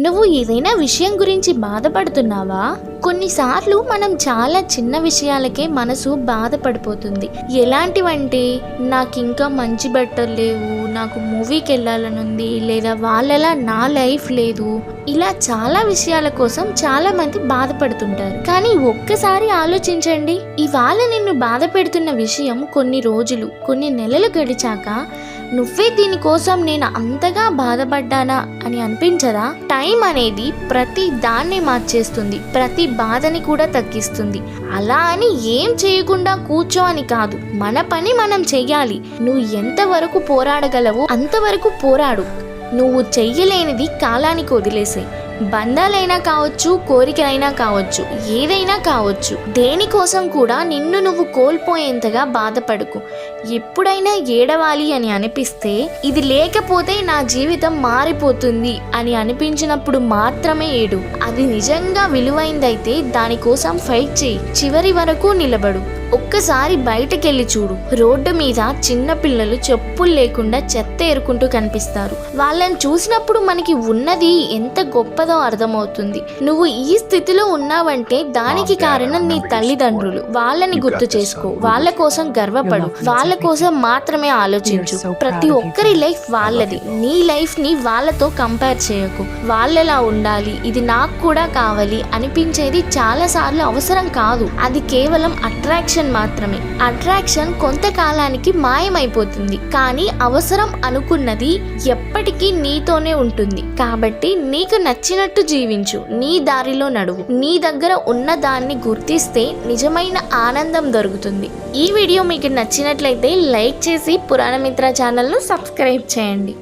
నువ్వు ఏదైనా విషయం గురించి బాధపడుతున్నావా? కొన్నిసార్లు మనం చాలా చిన్న విషయాలకే మనసు బాధపడిపోతుంది. ఎలాంటివంటే, నాకు ఇంకా మంచి బట్టలు లేవు, నాకు మూవీకి వెళ్ళాలనుంది, లేదా వాళ్ళలా నా లైఫ్ లేదు. ఇలా చాలా విషయాల కోసం చాలా మంది బాధపడుతుంటారు. కానీ ఒక్కసారి ఆలోచించండి, ఇవాళ నిన్ను బాధ పెడుతున్న విషయం కొన్ని రోజులు, కొన్ని నెలలు గడిచాక నువ్వే దీనికోసం నేను అంతగా బాధపడ్డానా అని అనిపించదా? టైం అనేది ప్రతి దాన్ని మార్చేస్తుంది, ప్రతి బాధని కూడా తగ్గిస్తుంది. అలా అని ఏం చేయకుండా కూర్చో అని కాదు, మన పని మనం చెయ్యాలి. నువ్వు ఎంతవరకు పోరాడగలవో అంతవరకు పోరాడు. నువ్వు చెయ్యలేనిది కాలానికి వదిలేసే. బంధాలైనా కావచ్చు, కోరికలైనా కావచ్చు, ఏదైనా కావచ్చు, దేనికోసం కూడా నిన్ను నువ్వు కోల్పోయేంతగా బాధపడకు. ఎప్పుడైనా ఏడవాలి అని అనిపిస్తే, ఇది లేకపోతే నా జీవితం మారిపోతుంది అని అనిపించినప్పుడు మాత్రమే ఏడు. అది నిజంగా విలువైందైతే దానికోసం ఫైట్ చేయి, చివరి వరకు నిలబడు. ఒక్కసారి బయటకెళ్ళి చూడు, రోడ్డు మీద చిన్న పిల్లలు చెప్పులు లేకుండా చెత్త ఏరుకుంటూ కనిపిస్తారు. వాళ్ళని చూసినప్పుడు మనకి ఉన్నది ఎంత గొప్పదో అర్థమవుతుంది. నువ్వు ఈ స్థితిలో ఉన్నావంటే దానికి కారణం నీ తల్లిదండ్రులు. వాళ్ళని గుర్తు చేసుకో, వాళ్ళ కోసం గర్వపడు, వాళ్ళ కోసం మాత్రమే ఆలోచించు. ప్రతి ఒక్కరి లైఫ్ వాళ్ళది, నీ లైఫ్ ని వాళ్ళతో కంపేర్ చేయకు. వాళ్ళలా ఉండాలి, ఇది నాకు కూడా కావాలి అనిపించేది చాలా సార్లు అవసరం కాదు. అది కేవలం అట్రాక్షన్ మాత్రమే. అట్రాక్షన్ కొంతకాలానికి మాయమైపోతుంది, కానీ అవసరం అనుకున్నది ఎప్పటికీ నీతోనే ఉంటుంది. కాబట్టి నీకు నచ్చినట్టు జీవించు, నీ దారిలో నడువు. నీ దగ్గర ఉన్న దాన్ని గుర్తిస్తే నిజమైన ఆనందం దొరుకుతుంది. ఈ వీడియో మీకు నచ్చినట్లయితే లైక్ చేసి పురాణమిత్ర ఛానల్ను సబ్స్క్రైబ్ చేయండి.